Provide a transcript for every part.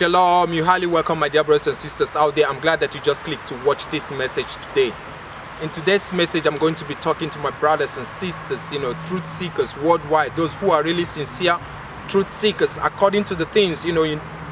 Shalom, you highly welcome my dear brothers and sisters out there. I'm glad that you just clicked to watch this message today. In today's message, I'm going to be talking to my brothers and sisters, truth seekers worldwide, those who are really sincere truth seekers, according to the things, you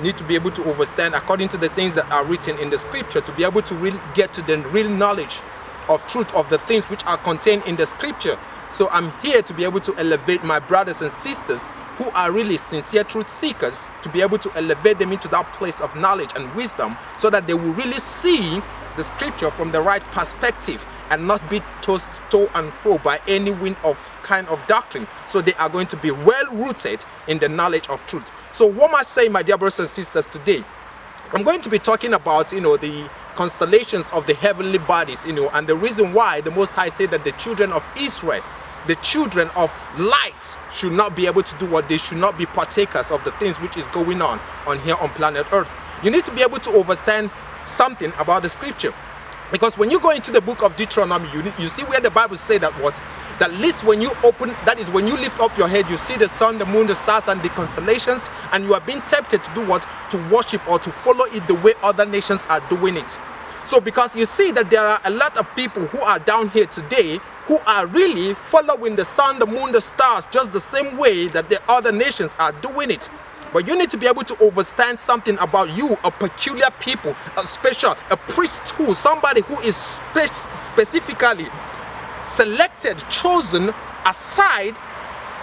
need to be able to understand, according to the things that are written in the scripture, to be able to really get to the real knowledge of truth of the things which are contained in the scripture. So I'm here to be able to elevate my brothers and sisters who are really sincere truth seekers, to be able to elevate them into that place of knowledge and wisdom, so that they will really see the scripture from the right perspective and not be tossed to and fro by any wind of kind of doctrine. So they are going to be well rooted in the knowledge of truth. So what am I saying, my dear brothers and sisters, today? I'm going to be talking about the constellations of the heavenly bodies, and the reason why the Most High said that the children of Israel, the children of light, should not be able to do what they should not be partakers of the things which is going on here on planet Earth. You need to be able to understand something about the scripture, because when you go into the book of Deuteronomy, you see where the Bible say that that least when you open, that is when you lift up your head, you see the sun, the moon, the stars, and the constellations, and you are being tempted to do what? To worship or to follow it the way other nations are doing it. So because you see that there are a lot of people who are down here today who are really following the sun, the moon, the stars, just the same way that the other nations are doing it. But you need to be able to understand something about you, a peculiar people, a special, a priesthood, somebody who is specifically selected, chosen aside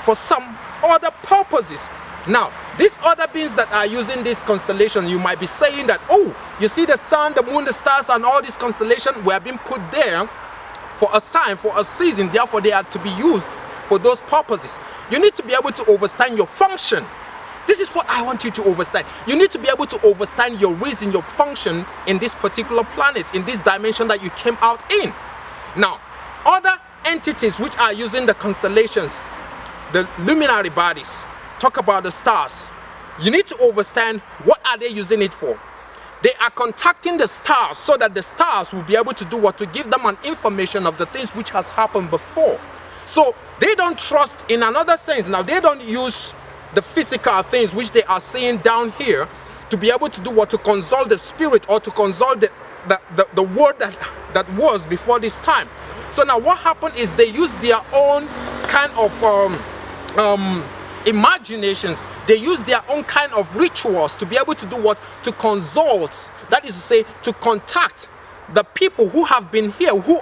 for some other purposes. Now, these other beings that are using this constellation, you might be saying that, oh, you see the sun, the moon, the stars, and all these constellations were being put there for a sign, for a season, therefore they are to be used for those purposes. You need to be able to understand your function. This is what I want you to understand. You need to be able to understand your reason, your function in this particular planet, in this dimension that you came out in. Now, other entities which are using the constellations, the luminary bodies, talk about the stars. You need to understand what are they using it for. They are contacting the stars so that the stars will be able to do what? To give them an information of the things which has happened before. So they don't trust in another sense. Now they don't use the physical things which they are seeing down here to be able to do what? To consult the spirit or to consult the word that was before this time. So now what happened is they use their own kind of imaginations. They use their own kind of rituals to be able to do what? To consult, that is to say, to contact the people who have been here, who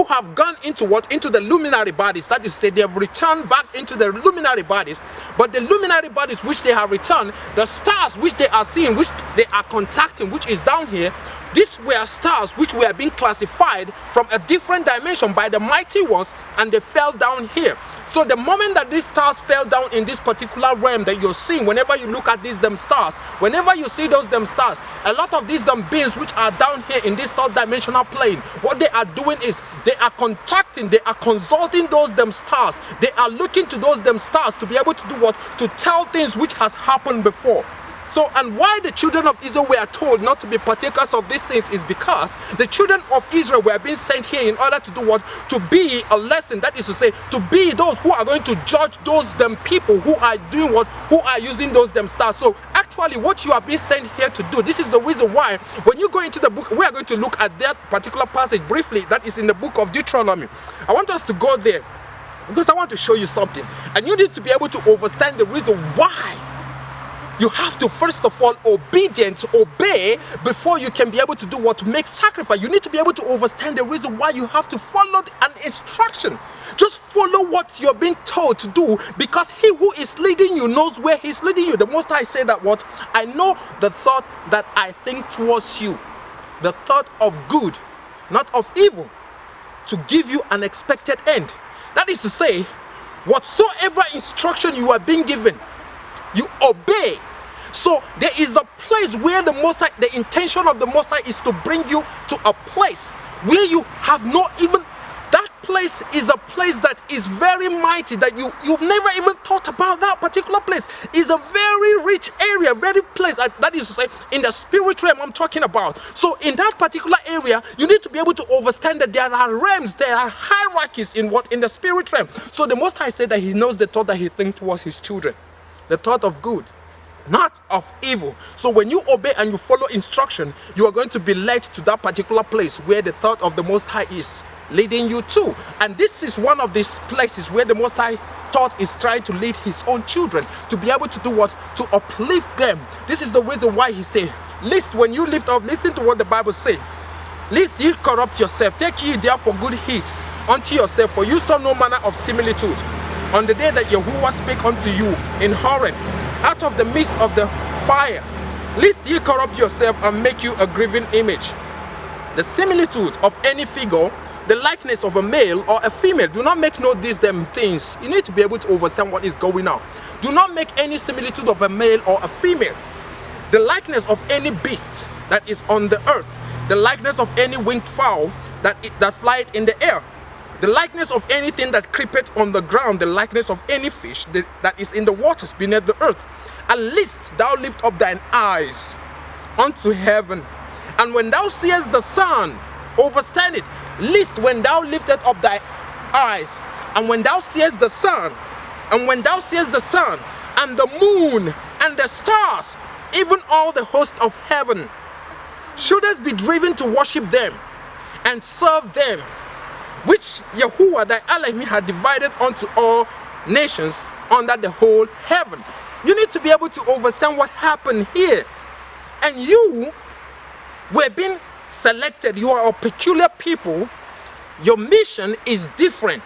have gone into what? Into the luminary bodies. That is to say, they have returned back into the luminary bodies. But the luminary bodies which they have returned, the stars which they are seeing, which they are contacting, which is down here, these were stars which were being classified from a different dimension by the mighty ones, and they fell down here. So the moment that these stars fell down in this particular realm that you're seeing, whenever you look at these stars, whenever you see those stars, a lot of these beings which are down here in this third dimensional plane, what they are doing is they are contacting, they are consulting those stars. They are looking to those stars to be able to do what? To tell things which has happened before. So, and why the children of Israel were told not to be partakers of these things is because the children of Israel were being sent here in order to do what? To be a lesson, that is to say, to be those who are going to judge those people who are doing what? Who are using those stars. So actually what you are being sent here to do, this is the reason why when you go into the book, we are going to look at that particular passage briefly, that is in the book of Deuteronomy. I want us to go there because I want to show you something, and you need to be able to understand the reason why you have to first of all obey before you can be able to do what? To make sacrifice. You need to be able to understand the reason why you have to follow an instruction. Just follow what you're being told to do, because he who is leading you knows where he's leading you. The Most High said that what? I know the thought that I think towards you, the thought of good, not of evil, to give you an expected end. That is to say, whatsoever instruction you are being given, you obey. So there is a place where the Most High, the intention of the Most High is to bring you to a place where you have not even, that place is a place that is very mighty, that you've never even thought about. That particular place is a very rich area, very place, that is to say, in the spirit realm I'm talking about. So in that particular area, you need to be able to understand that there are realms, there are hierarchies in the spirit realm. So the Most High said that he knows the thought that he thinks towards his children, the thought of good, not of evil. So when you obey and you follow instruction, you are going to be led to that particular place where the thought of the Most High is leading you to. And this is one of these places where the Most High thought is trying to lead his own children to be able to do what? To uplift them. This is the reason why he said, lest when you lift up, listen to what the Bible says. Lest ye corrupt yourself, take ye therefore good heed unto yourself, for you saw no manner of similitude on the day that Yahuwah spake unto you in Horeb, out of the midst of the fire, lest ye corrupt yourself and make you a graven image. The similitude of any figure, the likeness of a male or a female. Do not make no these them things. You need to be able to understand what is going on. Do not make any similitude of a male or a female. The likeness of any beast that is on the earth, the likeness of any winged fowl that flieth in the air, the likeness of anything that creepeth on the ground, the likeness of any fish that is in the waters beneath the earth. At least thou lift up thine eyes unto heaven, and when thou seest the sun, overstand it. Lest when thou liftest up thy eyes, and when thou seest the sun, and when thou seest the sun, and the moon, and the stars, even all the host of heaven, shouldest be driven to worship them and serve them, which Yahuwah thy Elohim had divided unto all nations under the whole heaven. You need to be able to understand what happened here. And you were being selected. You are a peculiar people. Your mission is different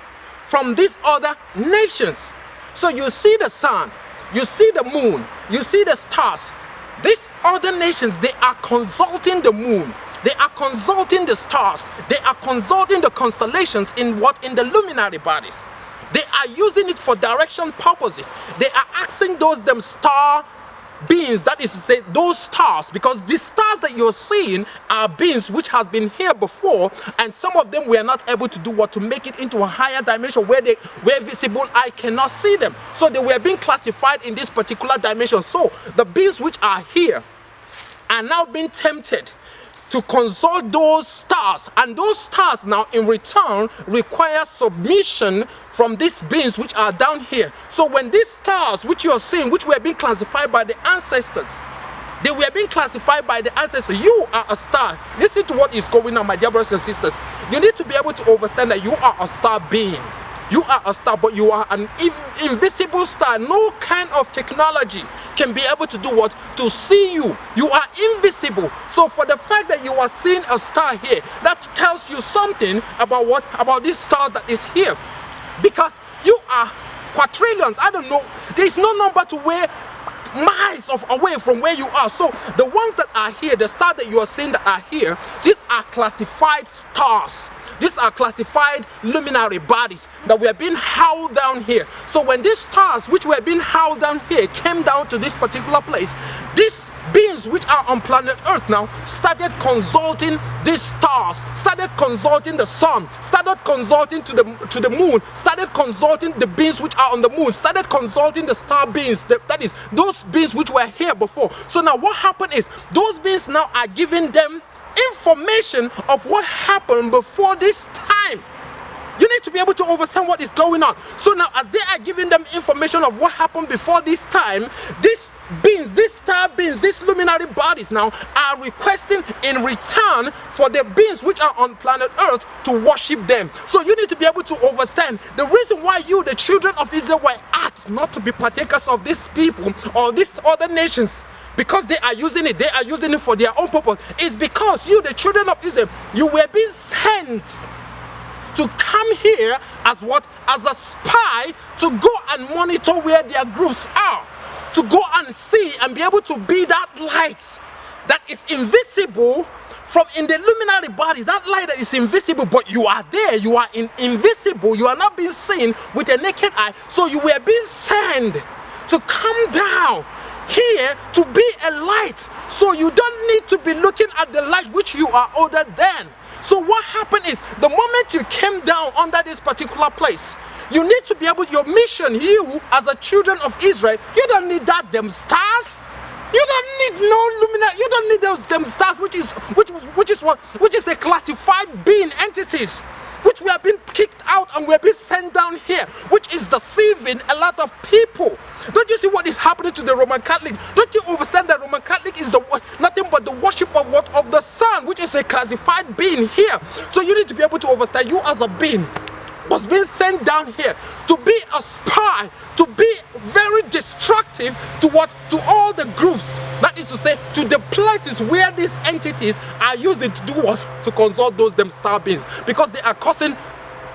from these other nations. So you see the sun, you see the moon, you see the stars. These other nations, they are consulting the moon, they are consulting the stars, they are consulting the constellations in what? In the luminary bodies. They are using it for direction purposes. They are asking them star beings, that is to say, those stars, because the stars that you're seeing are beings which have been here before, and some of them were not able to do what? To make it into a higher dimension where visible eye cannot see them. So they were being classified in this particular dimension. So the beings which are here are now being tempted to consult those stars, and those stars now in return require submission from these beings which are down here. So when these stars which you are seeing, which were being classified by the ancestors, they were being classified by the ancestors. You are a star. Listen to what is going on, my dear brothers and sisters. You need to be able to understand that you are a star being. You are a star, but you are an invisible star. No kind of technology can be able to do what? To see you. You are invisible. So for the fact that you are seeing a star here, that tells you something about what? About this star that is here. Because you are quadrillions. I don't know. There is no number to where miles away from where you are. So the ones that are here, the stars that you are seeing that are here, these are classified stars. These are classified luminary bodies that were being held down here. So when these stars which were being held down here came down to this particular place, these beings which are on planet Earth now started consulting these stars, started consulting the sun, started consulting to the moon, started consulting the beings which are on the moon, started consulting the star beings, that is those beings which were here before. So now what happened is those beings now are giving them information of what happened before this time. You need to be able to understand what is going on. So now as they are giving them information of what happened before this time, these beings, these star beings, these luminary bodies now are requesting in return for the beings which are on planet Earth to worship them. So you need to be able to understand the reason why you, the children of Israel, were asked not to be partakers of these people or these other nations, because they are using it for their own purpose. It's because you, the children of Israel, you were being sent to come here as what? As a spy, to go and monitor where their groups are, to go and see and be able to be that light that is invisible from in the luminary bodies, that light that is invisible, but you are there, you are invisible, you are not being seen with a naked eye. So you were being sent to come down here to be a light, so you don't need to be looking at the light which you are older than. So what happened is, the moment you came down under this particular place, you need to be able, your mission, you as a children of Israel, you don't need them stars. You don't need no luminary, you don't need them stars, which is the classified being entities, which which we have been kicked out and we have been sent down here, which is deceiving a lot of people. Don't you see what is happening to the Roman Catholic? Don't you understand that Roman Catholic is nothing but the worship of what? Of the Son, which is a classified being here. So you need to be able to understand, you as a being was being sent down here to be a spy, to be very destructive to what? To all the groups. That is to say, to the places where these entities are using to do what? To consult those them star beings, because they are causing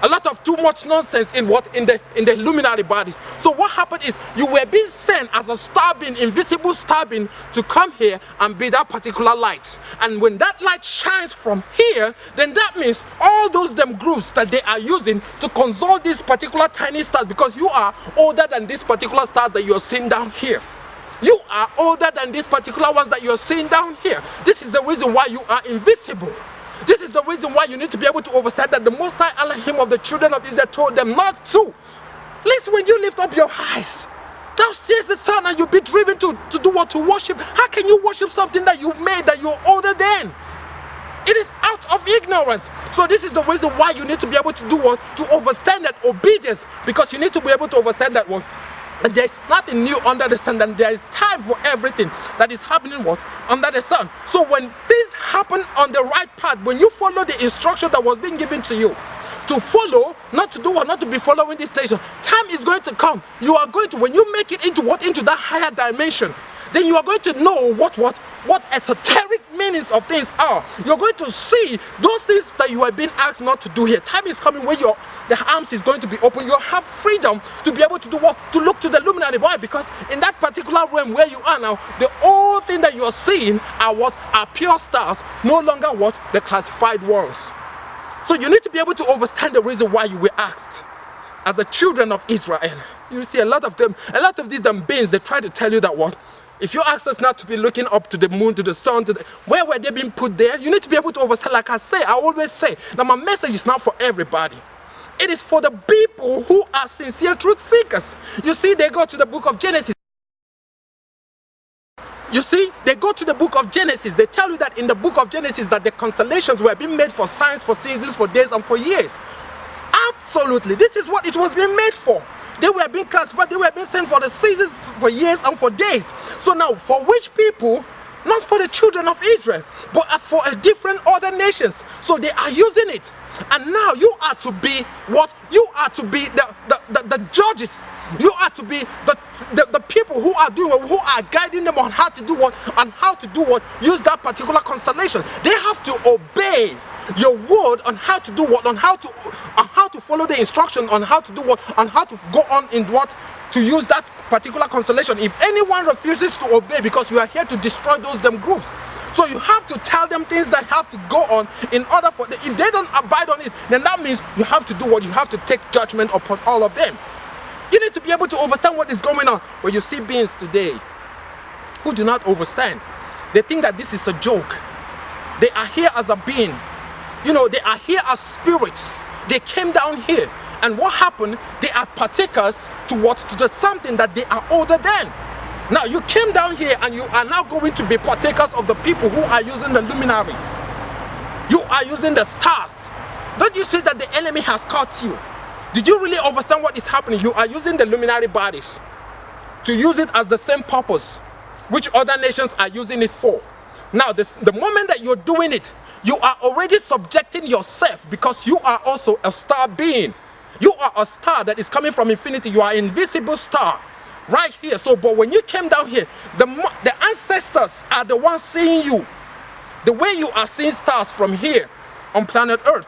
a lot of too much nonsense in what? In the luminary bodies. So what happened is, you were being sent as a star being, invisible star being, to come here and be that particular light. And when that light shines from here, then that means all those them groups that they are using to consult these particular tiny stars, because you are older than this particular star that you're seeing down here. You are older than these particular ones that you're seeing down here. This is the reason why you are invisible. This is the reason why you need to be able to understand that the Most High Elohim of the children of Israel told them not to. Listen, when you lift up your eyes, thou seest the sun and you'll be driven to do what? To worship. How can you worship something that you made, that you're older than? It is out of ignorance. So this is the reason why you need to be able to do what? To understand that obedience, because you need to be able to understand that what? And there is nothing new under the sun, and there is time for everything that is happening what? Under the sun. So when things happen on the right path, when you follow the instruction that was being given to you, to follow, not to do what? Not to be following this nation, time is going to come. You are going to, when you make it into what? Into that higher dimension, then you are going to know what esoteric meanings of things are. You're going to see those things that you are being asked not to do here. Time is coming where the arms is going to be open. You have freedom to be able to do what? To look to the luminary. Why? Because in that particular realm where you are now, the only thing that you are seeing are what? Are pure stars, no longer what? The classified ones. So you need to be able to understand the reason why you were asked. As the children of Israel, you see a lot of them, a lot of these them beings, they try to tell you that what? If you ask us not to be looking up to the moon, to the sun, where were they being put there? You need to be able to understand. Like I always say, that my message is not for everybody. It is for the people who are sincere truth seekers. You see, they go to the book of Genesis. You see, they go to the book of Genesis. They tell you that in the book of Genesis that the constellations were being made for signs, for seasons, for days, and for years. Absolutely. This is what it was being made for. They were being classified, they were being sent for the seasons, for years, and for days. So now, for which people? Not for the children of Israel, but for a different other nations. So they are using it. And now you are to be what? You are to be the judges. You are to be the people who are doing, who are guiding them on how to do what, and how to do what, use that particular constellation. They have to obey your word on how to do what, on how to follow the instruction, on how to do what, on how to go on in what, to use that particular constellation. If anyone refuses to obey, because we are here to destroy those them groups, so you have to tell them things that have to go on in order for them. If they don't abide on it, then that means you have to do what, you have to take judgment upon all of them. You need to be able to understand what is going on. But you see beings today who do not understand. They think that this is a joke. They are here as a being. You know, they are here as spirits. They came down here, and what happened? They are partakers to what? To the something that they are older than. Now you came down here and you are now going to be partakers of the people who are using the luminary. You are using the stars. Don't you see that the enemy has caught you? Did you really understand what is happening? You are using the luminary bodies to use it as the same purpose which other nations are using it for. Now the moment that you're doing it, you are already subjecting yourself, because you are also a star being. You are a star that is coming from infinity. You are an invisible star right here. So, but when you came down here, the ancestors are the ones seeing you. The way you are seeing stars from here on planet Earth,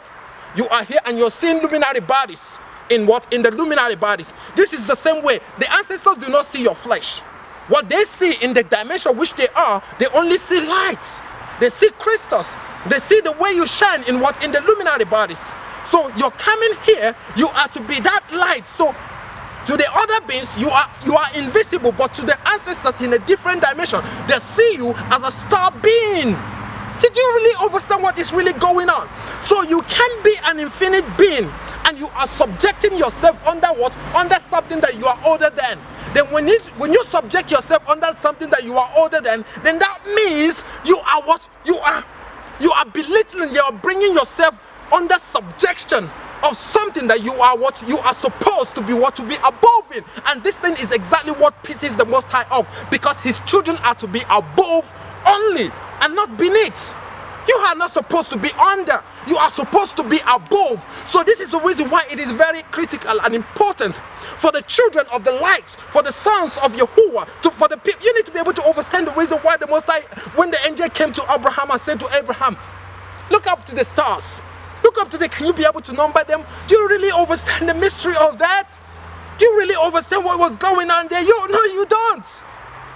you are here and you're seeing luminary bodies. In what? In the luminary bodies. This is the same way. The ancestors do not see your flesh. What they see in the dimension which they are, they only see lights. They see crystals. They see the way you shine in what? In the luminary bodies. So you're coming here, you are to be that light. So to the other beings, you are invisible, but to the ancestors in a different dimension, they see you as a star being. Did you really understand what is really going on? So you can be an infinite being, and you are subjecting yourself under what? Under something that you are older than. Then when you subject yourself under something that you are older than, then that means you are what? You are belittling, you are bringing yourself under subjection of something that you are what you are supposed to be, what to be above in. And this thing is exactly what pisses the Most High off, because his children are to be above only and not beneath. You are not supposed to be under, you are supposed to be above. So this is the reason why it is very critical and important for the children of the light, for the sons of Yahuwah, for the people. You need to be able to understand the reason why the Most High, when the angel came to Abraham and said to Abraham, look up to the stars, look up to the, can you be able to number them? Do you really understand the mystery of that? Do you really understand what was going on there? No, you don't.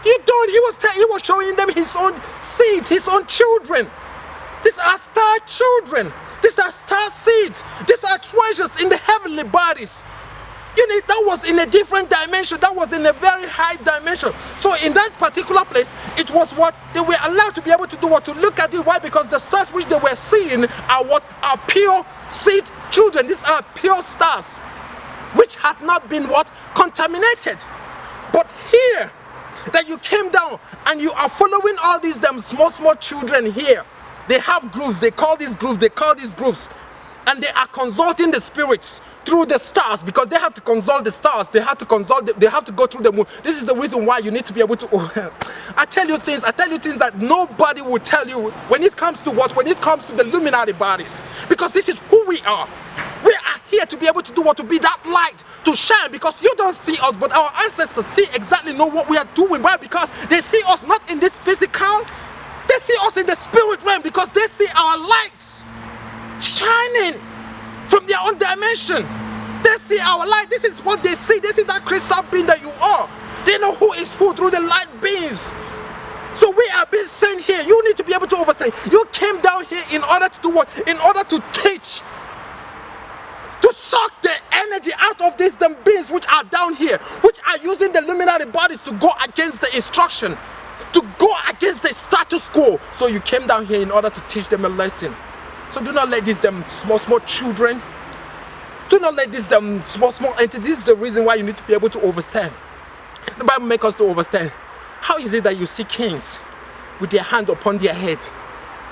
You don't. He was showing them his own seed, his own children. These are star children. These are star seeds. These are treasures in the heavenly bodies. That was in a different dimension. That was in a very high dimension. So in that particular place, it was what they were allowed to be able to do, what to look at it. Why? Because the stars which they were seeing are what are pure seed children. These are pure stars, which has not been what contaminated. But here, that you came down and you are following all these small children here. They have grooves, they call these grooves, and they are consulting the spirits through the stars, because they have to consult the stars, they have to go through the moon. This is the reason why you need to be able to I tell you things that nobody will tell you when it comes to the luminary bodies, because this is who we are. We are here to be able to do what? To be that light, to shine, because you don't see us, but our ancestors know what we are doing. Why? Because they see us not in this physical, they see us in the spirit realm, because they see our lights shining from their own dimension. They see our light. This is what they see. They see that crystal being that you are. They know who is who through the light beings. So we are being sent here. You need to be able to understand. You came down here in order to do what? In order to teach, to suck the energy out of these beings which are down here, which are using the luminary bodies to go against the instruction, to go against the status quo. So you came down here in order to teach them a lesson. So do not let these small children, do not let these small entities. This is the reason why you need to be able to understand. The Bible makes us to understand. How is it that you see kings with their hand upon their head?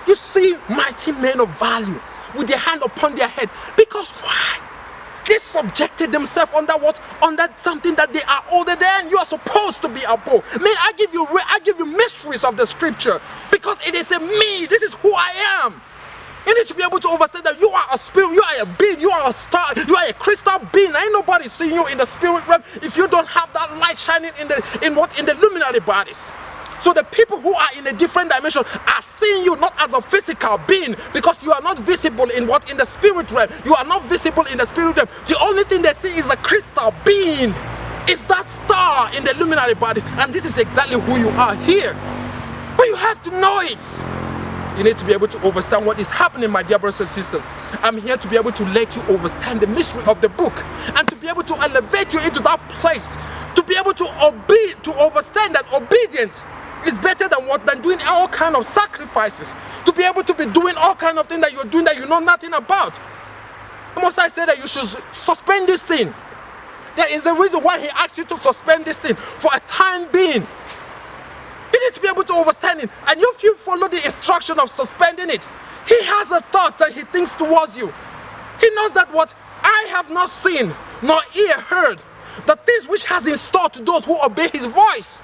You see mighty men of value with their hand upon their head. Because why? They subjected themselves under what? Under something that they are older than. You are supposed to be above. May I give you mysteries of the scripture, because it is a me. This is who I am. You need to be able to understand that you are a spirit, you are a being, you are a star, you are a crystal being. Ain't nobody seeing you in the spirit realm if you don't have that light shining in the luminary bodies. So the people who are in a different dimension are seeing you not as a physical being, because you are not visible in the spirit realm. You are not visible in the spirit realm. The only thing they see is a crystal being. It's that star in the luminary bodies, and this is exactly who you are here. But you have to know it. You need to be able to understand what is happening, my dear brothers and sisters. I'm here to be able to let you understand the mystery of the book, and to be able to elevate you into that place, to be able to understand that obedience is better than doing all kind of sacrifices, to be able to be doing all kind of things that you're doing that you know nothing about. The Most High said that you should suspend this thing. There is a reason why he asked you to suspend this thing for a time being. You need to be able to understand it. And if you follow the instruction of suspending it, he has a thought that he thinks towards you. He knows that what I have not seen, nor ear heard, the things which has in store to those who obey his voice.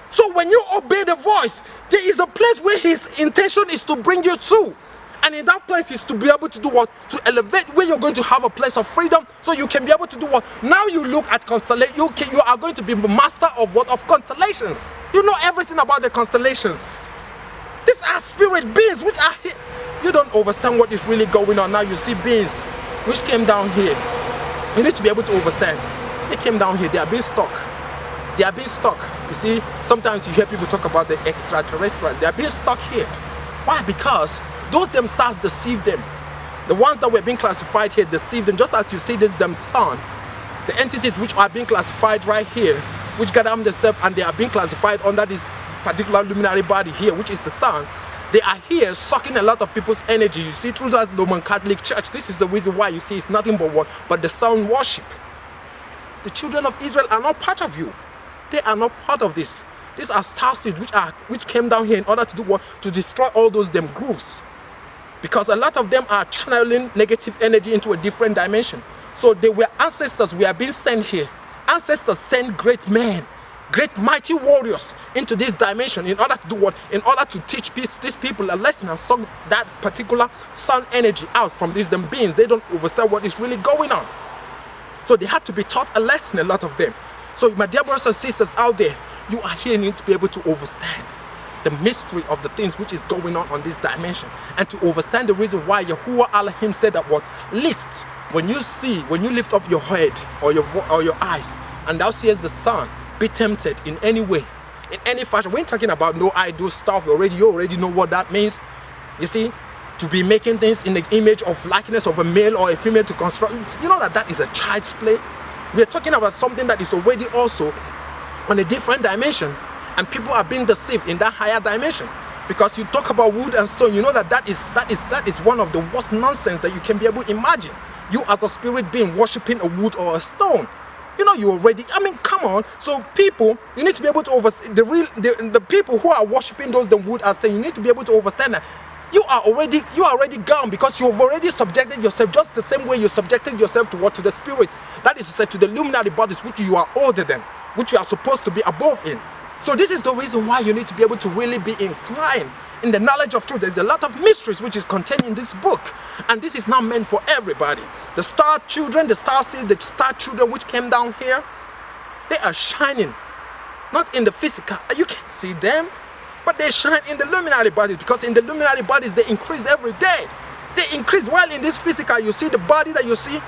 So when you obey the voice, there is a place where his intention is to bring you to. And in that place is to be able to do what? To elevate, where you're going to have a place of freedom, so you can be able to do what? Now you look at constellation. You are going to be the master of what? Of constellations. You know everything about the constellations. These are spirit beings which are here. You don't understand what is really going on. Now you see beings which came down here. You need to be able to understand. They came down here. They are being stuck. They are being stuck. You see, sometimes you hear people talk about the extraterrestrials. They are being stuck here. Why? Because those stars deceive them. The ones that were being classified here deceive them. Just as you see this sun, the entities which are being classified right here, which gather themselves and they are being classified under this particular luminary body here, which is the sun, they are here sucking a lot of people's energy. You see, through that Roman Catholic Church, this is the reason why you see it's nothing but what? But the sun worship. The children of Israel are not part of you. They are not part of this. These are star seeds which came down here in order to do what? To destroy all those grooves. because a lot of them are channeling negative energy into a different dimension. So they were ancestors. We are being sent here. Ancestors sent great men, great mighty warriors into this dimension in order to do what? In order to teach these people a lesson and suck that particular sun energy out from these them beings. They don't understand what is really going on. So they had to be taught a lesson, a lot of them. So my dear brothers and sisters out there, you are here, you need to be able to understand the mystery of the things which is going on this dimension, and to understand the reason why Yahuwah Elohim said that what? List, when you lift up your head or your eyes, and thou seest the sun, be tempted in any way, in any fashion. We're talking about no idol stuff already. You already know what that means. You see, to be making things in the image of likeness of a male or a female to construct. You know that is a child's play. We're talking about something that is already also on a different dimension, and people are being deceived in that higher dimension. Because you talk about wood and stone, you know that is one of the worst nonsense that you can be able to imagine. You as a spirit being worshipping a wood or a stone. You know, you already, I mean, come on. So people, you need to be able to understand the people who are worshipping those the wood as things. You need to be able to understand that you are already gone, because you have already subjected yourself just the same way you subjected yourself to what? To the spirits. That is to say, to the luminary bodies which you are older than, which you are supposed to be above in. So this is the reason why you need to be able to really be inclined in the knowledge of truth. There's a lot of mysteries which is contained in this book, and this is not meant for everybody. The star children, the star seeds, the star children which came down here, they are shining, not in the physical. You can see them, but they shine in the luminary bodies, because in the luminary bodies they increase every day. They increase. While in this physical, you see the body that you see,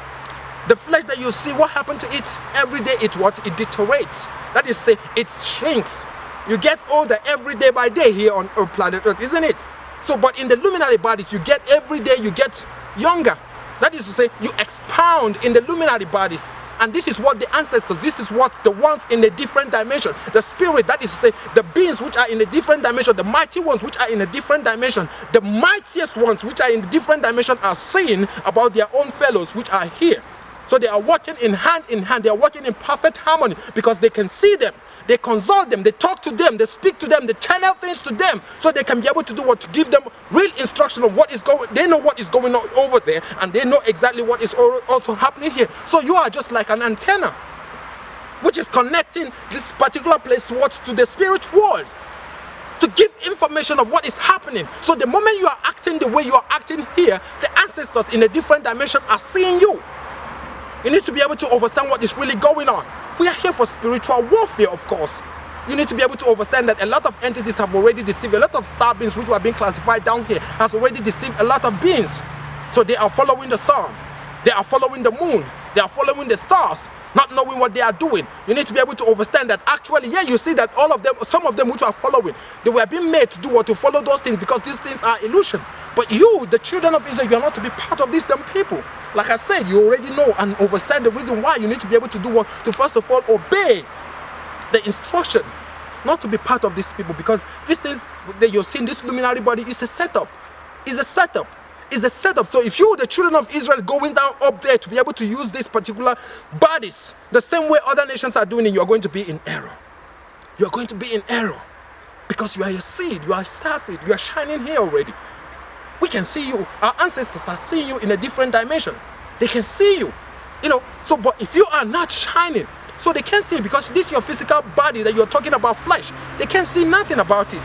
the flesh that you see, what happened to it? Every day it deteriorates. That is to say, it shrinks. You get older every day by day here on our planet Earth, isn't it? So, but in the luminary bodies, you get every day you get younger. That is to say, you expound in the luminary bodies. And this is what the ancestors, this is what the ones in a different dimension, the spirit, that is to say, the beings which are in a different dimension, the mighty ones which are in a different dimension, the mightiest ones which are in a different dimension are seeing about their own fellows which are here. So they are working in hand, they are working in perfect harmony, because they can see them, they consult them, they talk to them, they speak to them, they channel things to them, so they can be able to do what? To give them real instruction of what is going, they know what is going on over there, and they know exactly what is also happening here. So you are just like an antenna, which is connecting this particular place to the spirit world, to give information of what is happening. So the moment you are acting the way you are acting here, the ancestors in a different dimension are seeing you. You need to be able to understand what is really going on. We are here for spiritual warfare, of course. You need to be able to understand that a lot of entities have already deceived. A lot of star beings which were being classified down here has already deceived a lot of beings. So they are following the sun, they are following the moon, they are following the stars, not knowing what they are doing. You need to be able to understand that actually, yeah, you see that all of them, some of them which are following, they were being made to do what? To follow those things, because these things are illusion. But you, the children of Israel, you are not to be part of these damn people. Like I said, you already know and understand the reason why you need to be able to do what? To first of all obey the instruction, not to be part of these people, because these things that you're seeing, this luminary body, is a setup. It's a setup. It's a setup. So if you, the children of Israel, going down up there to be able to use these particular bodies the same way other nations are doing it, you are going to be in error. You are going to be in error, because you are a seed, you are a star seed, you are shining here already. We can see you. Our ancestors are seeing you in a different dimension. They can see you, you know. So, but if you are not shining, so they can't see, because this is your physical body that you're talking about, flesh. They can't see nothing about it.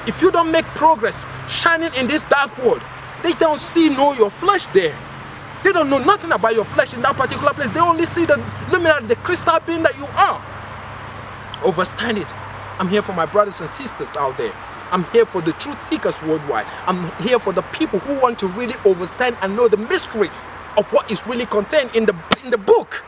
If you don't make progress shining in this dark world, they don't know your flesh there. They don't know nothing about your flesh in that particular place. They only see the luminary, the crystal being that you are. Understand it. I'm here for my brothers and sisters out there. I'm here for the truth seekers worldwide. I'm here for the people who want to really understand and know the mystery of what is really contained in the book.